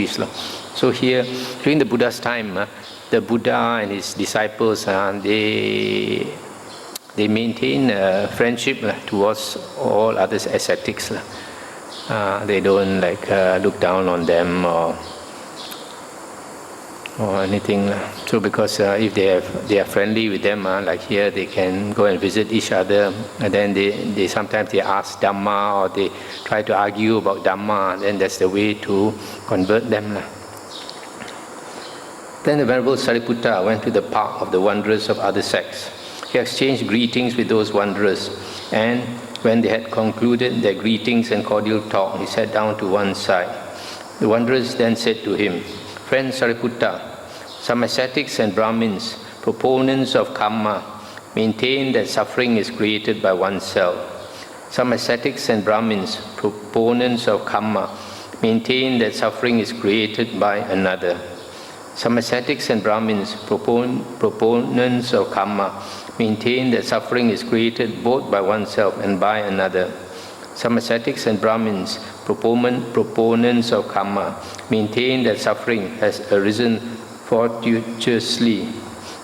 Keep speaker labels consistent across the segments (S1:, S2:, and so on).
S1: centuries. So here, during the Buddha's time, the Buddha and his disciples, they maintain friendship towards all other ascetics. They don't look down on them or anything. So because if they are friendly with them, like here they can go and visit each other, and then they sometimes they ask Dhamma or they try to argue about Dhamma, then that's the way to convert them. Then the Venerable Sariputta went to the park of the wanderers of other sects. He exchanged greetings with those wanderers, and when they had concluded their greetings and cordial talk, he sat down to one side. The wanderers then said to him, "Friend Sariputta, some ascetics and Brahmins, proponents of karma, maintain that suffering is created by oneself. Some ascetics and Brahmins, proponents of karma, maintain that suffering is created by another. Some ascetics and Brahmins, proponents of karma, maintain that suffering is created both by oneself and by another. Some ascetics and Brahmins, proponents of karma, maintain that suffering has arisen fortuitously,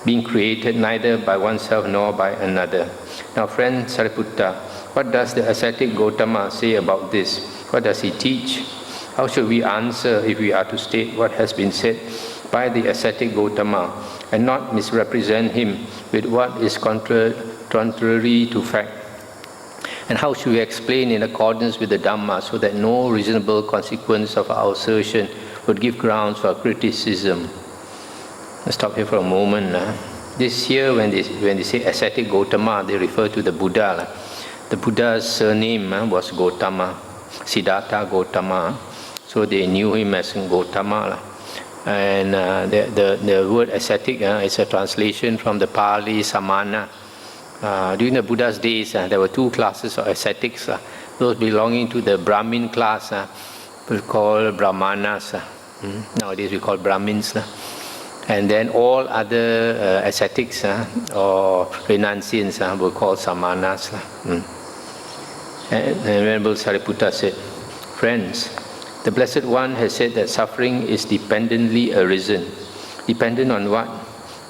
S1: being created neither by oneself nor by another. Now, friend Sariputta, what does the ascetic Gotama say about this? What does he teach? How should we answer if we are to state what has been said by the ascetic Gotama and not misrepresent him with what is contrary to fact? And how should we explain in accordance with the Dhamma so that no reasonable consequence of our assertion would give grounds for criticism?" Let's stop here for a moment. This here, when they say ascetic Gotama, they refer to the Buddha. The Buddha's surname was Gotama, Siddhartha Gotama. So they knew him as Gotama. And the word ascetic is a translation from the Pali Samana. During the Buddha's days, there were two classes of ascetics. Those belonging to the Brahmin class we call Brahmanas. Nowadays we call Brahmins. And then all other ascetics or renunciants were called Samanas. And Venerable Sariputta said, "Friends, the Blessed One has said that suffering is dependently arisen. Dependent on what?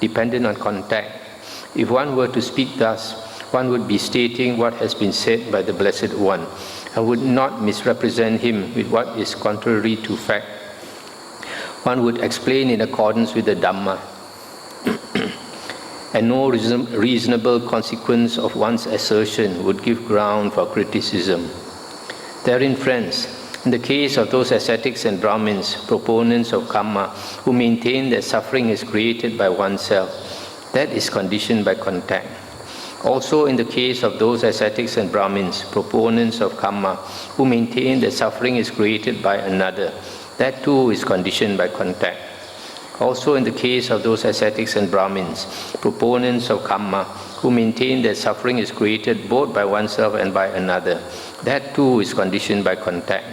S1: Dependent on contact. If one were to speak thus, one would be stating what has been said by the Blessed One, and would not misrepresent him with what is contrary to fact. One would explain in accordance with the Dhamma, and no reasonable consequence of one's assertion would give ground for criticism. Therein, friends, in the case of those ascetics and Brahmins, proponents of karma, who maintain that suffering is created by oneself, that is conditioned by contact. Also in the case of those ascetics and Brahmins, proponents of karma, who maintain that suffering is created by another, that too is conditioned by contact. Also in the case of those ascetics and Brahmins, proponents of karma, who maintain that suffering is created both by oneself and by another, that too is conditioned by contact.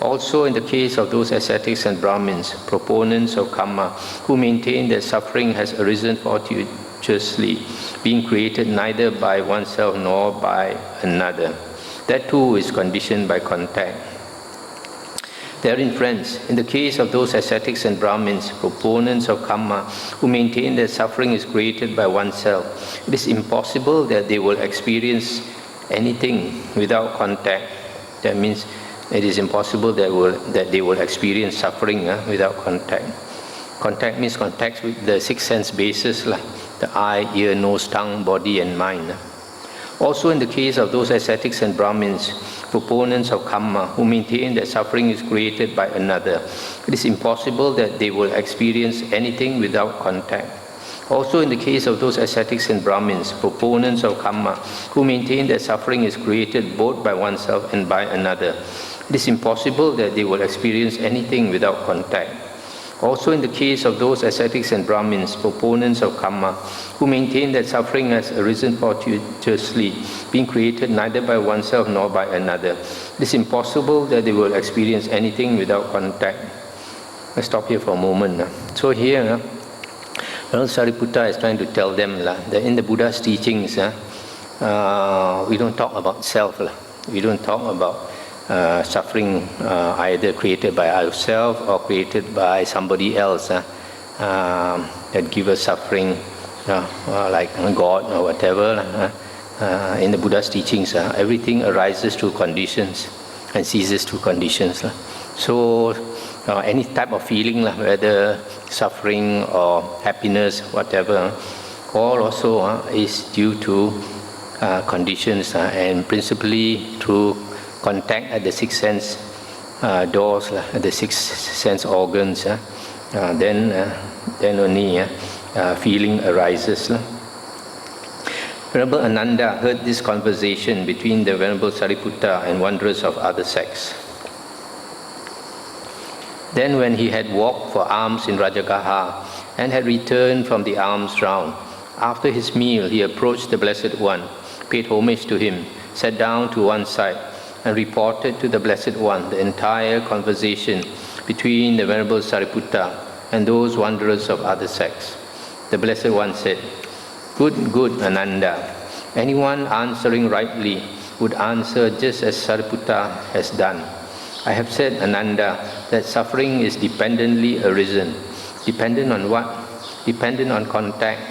S1: Also in the case of those ascetics and Brahmins, proponents of karma, who maintain that suffering has arisen fortuitously, being created neither by oneself nor by another, that too is conditioned by contact. Therein, friends, in the case of those ascetics and Brahmins, proponents of karma, who maintain that suffering is created by oneself, it is impossible that they will experience anything without contact. That means it is impossible that they will experience suffering without contact. Contact means contact with the six sense bases, the eye, ear, nose, tongue, body and mind. Also in the case of those ascetics and Brahmins, proponents of karma, who maintain that suffering is created by another, it is impossible that they will experience anything without contact. Also in the case of those ascetics and Brahmins, proponents of karma, who maintain that suffering is created both by oneself and by another, it is impossible that they will experience anything without contact. Also in the case of those ascetics and Brahmins, proponents of karma, who maintain that suffering has arisen fortuitously, being created neither by oneself nor by another, it is impossible that they will experience anything without contact. Let's stop here for a moment. So here, Venerable Sariputta is trying to tell them that in the Buddha's teachings, we don't talk about self. We don't talk about suffering either created by ourselves or created by somebody else that give us suffering, like God or whatever. In the Buddha's teachings, everything arises through conditions and ceases through conditions. So any type of feeling, whether suffering or happiness, whatever, all also is due to conditions, and principally through contact at the six sense doors, the six sense organs. Then only feeling arises. Venerable Ananda heard this conversation between the Venerable Sariputta and wanderers of other sects. Then when he had walked for alms in Rajagaha and had returned from the alms round, after his meal he approached the Blessed One, paid homage to him, sat down to one side, and reported to the Blessed One the entire conversation between the Venerable Sariputta and those wanderers of other sects. The Blessed One said, Good, Ananda. Anyone answering rightly would answer just as Sariputta has done. I have said, Ananda, that suffering is dependently arisen. Dependent on what? Dependent on contact.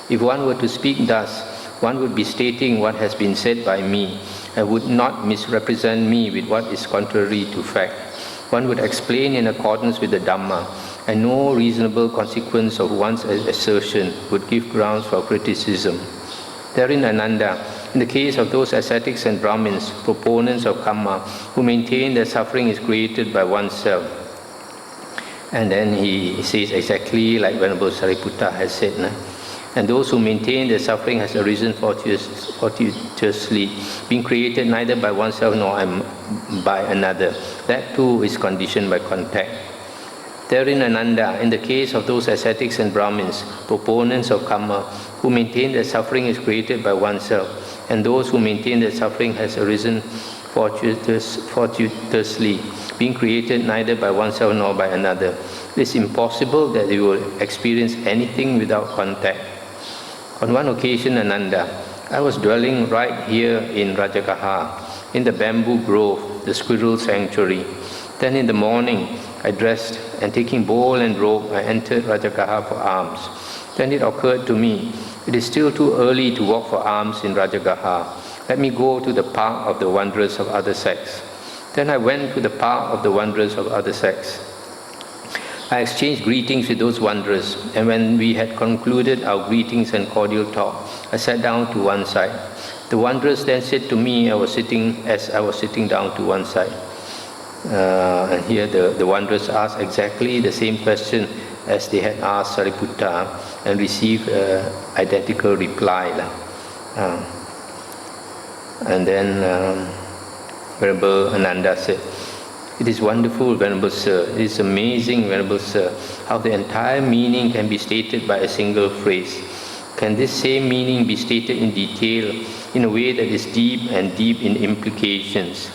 S1: If one were to speak thus, one would be stating what has been said by me and would not misrepresent me with what is contrary to fact. One would explain in accordance with the Dhamma, and no reasonable consequence of one's assertion would give grounds for criticism. Therein, Ananda, in the case of those ascetics and Brahmins, proponents of karma, who maintain that suffering is created by oneself, and then he says exactly like Venerable Sariputta has said, and those who maintain that suffering has arisen fortuitously, being created neither by oneself nor by another, that too is conditioned by contact. Therein, Ananda, in the case of those ascetics and Brahmins, proponents of karma, who maintain that suffering is created by oneself, and those who maintain that suffering has arisen fortuitously, being created neither by oneself nor by another, it is impossible that they will experience anything without contact. On one occasion, Ananda, I was dwelling right here in Rajagaha, in the bamboo grove, the squirrel sanctuary. Then in the morning, I dressed, and taking bowl and robe, I entered Rajagaha for alms. Then it occurred to me, it is still too early to walk for alms in Rajagaha. Let me go to the park of the wanderers of other sects. Then I went to the park of the wanderers of other sects. I exchanged greetings with those wanderers, and when we had concluded our greetings and cordial talk, I sat down to one side. The wanderers then said to me, as I was sitting down to one side. And here the wanderers asked exactly the same question as they had asked Sariputta and received identical reply. And then Venerable Ananda said, it is wonderful, Venerable Sir. It is amazing, Venerable Sir, how the entire meaning can be stated by a single phrase. Can this same meaning be stated in detail in a way that is deep and deep in implications?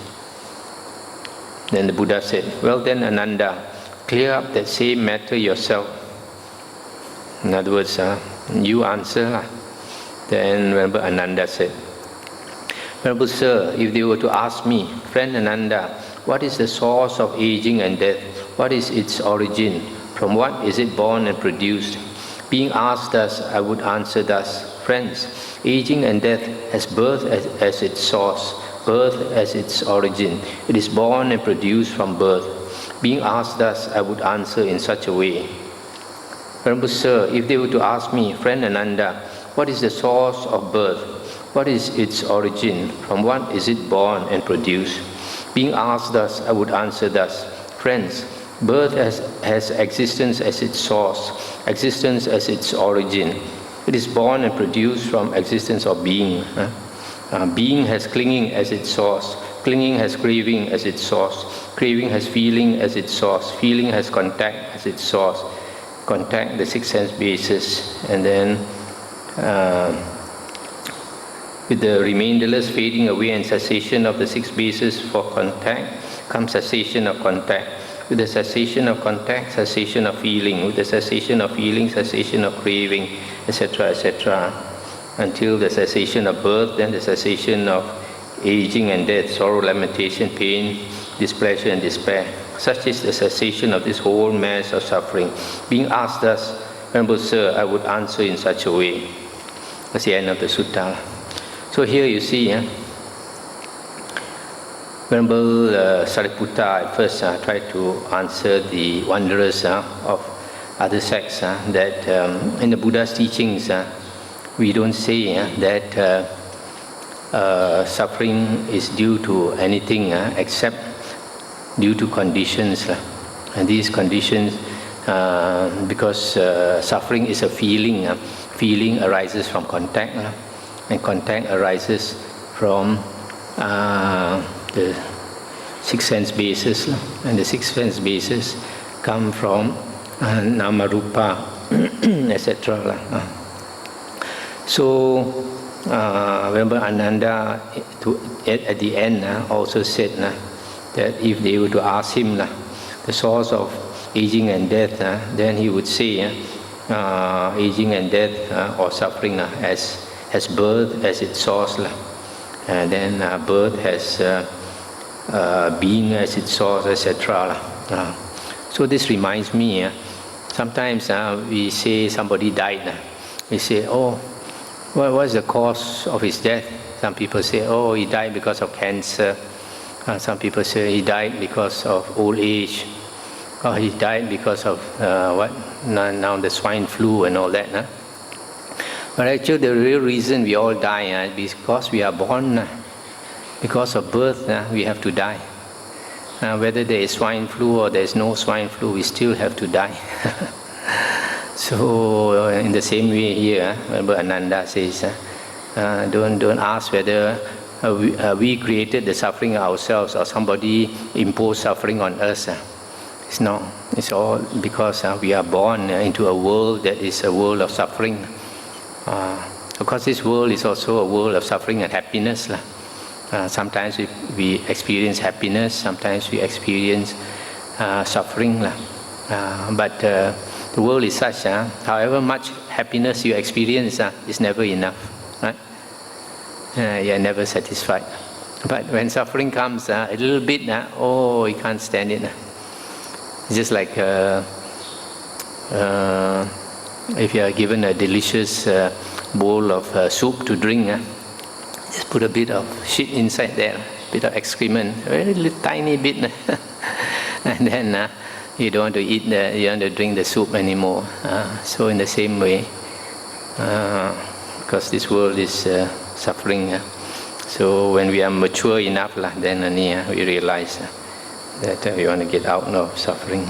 S1: Then the Buddha said, well then, Ananda, clear up that same matter yourself. In other words, you answer. Then Venerable Ananda said, Venerable Sir, if they were to ask me, friend Ananda, what is the source of aging and death? What is its origin? From what is it born and produced? Being asked thus, I would answer thus, friends, aging and death has birth as its source, birth as its origin. It is born and produced from birth. Being asked thus, I would answer in such a way. Venerable Sir, if they were to ask me, friend Ananda, what is the source of birth? What is its origin? From what is it born and produced? Being asked thus, I would answer thus, friends, birth has existence as its source, existence as its origin. It is born and produced from existence of being. Being has clinging as its source, clinging has craving as its source, craving has feeling as its source, feeling has contact as its source, contact the six sense basis, and then with the remainderless fading away and cessation of the six bases for contact comes cessation of contact. With the cessation of contact, cessation of feeling. With the cessation of feeling, cessation of craving, etc., etc. Until the cessation of birth, then the cessation of aging and death, sorrow, lamentation, pain, displeasure and despair. Such is the cessation of this whole mass of suffering. Being asked thus, Venerable Sir, I would answer in such a way. That's the end of the sutta. So here you see, Venerable Sariputta at first tried to answer the wanderers of other sects that in the Buddha's teachings we don't say that suffering is due to anything except due to conditions. And these conditions, because suffering is a feeling, feeling arises from contact, and contact arises from the six sense bases, and the six sense bases come from nama rupa, etc. So remember Ananda at the end also said that if they were to ask him the source of aging and death, then he would say aging and death or suffering as birth as its source, and then birth has being as its source, etc. So this reminds me, sometimes we say somebody died, we say, oh, what was the cause of his death? Some people say, oh, he died because of cancer. Some people say he died because of old age. Or he died because of now the swine flu and all that. But actually the real reason we all die is because we are born. Because of birth, we have to die. Whether there is swine flu or there is no swine flu, we still have to die. So in the same way here, remember Ananda says, don't ask whether we created the suffering ourselves or somebody imposed suffering on us. It's not. It's all because we are born into a world that is a world of suffering. Of course, this world is also a world of suffering and happiness. Sometimes we experience happiness, sometimes we experience suffering. But the world is such, however much happiness you experience is never enough. Right? You are never satisfied. But when suffering comes, a little bit, oh, you can't stand it. It's just like if you are given a delicious bowl of soup to drink, just put a bit of shit inside there, a bit of excrement, a very little tiny bit, and then you don't want to eat you don't want to drink the soup anymore. So in the same way, because this world is suffering, so when we are mature enough, then only we realize that we want to get out of suffering.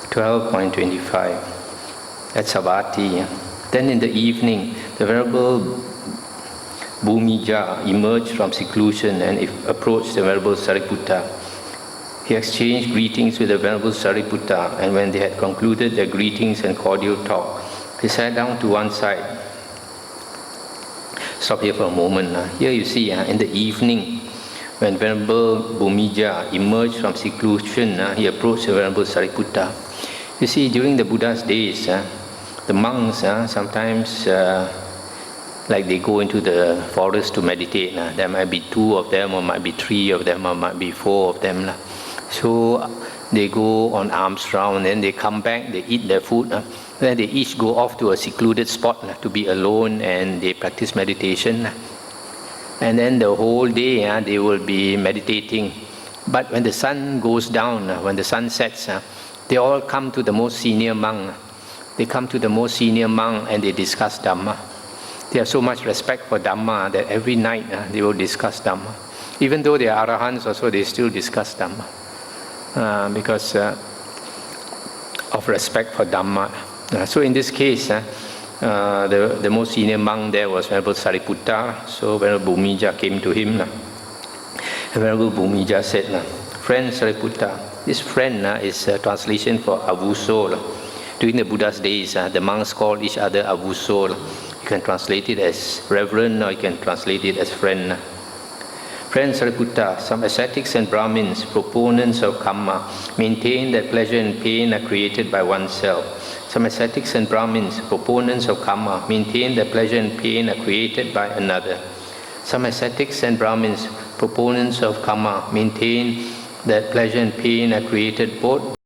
S1: 12.25. That's Savatthi. Then in the evening, the Venerable Bhumija emerged from seclusion and approached the Venerable Sariputta. He exchanged greetings with the Venerable Sariputta, and when they had concluded their greetings and cordial talk, he sat down to one side. Stop here for a moment. Here you see, in the evening, when Venerable Bhumija emerged from seclusion, he approached the Venerable Sariputta. You see, during the Buddha's days, the monks sometimes, like they go into the forest to meditate. There might be 2 of them, or might be 3 of them, or might be 4 of them. So they go on alms round, then they come back, they eat their food. Then they each go off to a secluded spot to be alone, and they practice meditation. And then the whole day they will be meditating. But when the sun goes down, when the sun sets, they all come to the most senior monk. They come to the most senior monk and they discuss Dhamma. They have so much respect for Dhamma that every night they will discuss Dhamma. Even though they are Arahants also, they still discuss Dhamma. Because of respect for Dhamma. So in this case, the most senior monk there was Venerable Sariputta. So Venerable Bhumija came to him. And Venerable Bhumija said, "Friend Sariputta," this friend is a translation for Avuso. During the Buddha's days, the monks called each other Avuso. You can translate it as reverend, or you can translate it as friend. Friend Sariputta, some ascetics and Brahmins, proponents of karma, maintain that pleasure and pain are created by oneself. Some ascetics and Brahmins, proponents of karma, maintain that pleasure and pain are created by another. Some ascetics and Brahmins, proponents of karma maintain that pleasure and pain are created both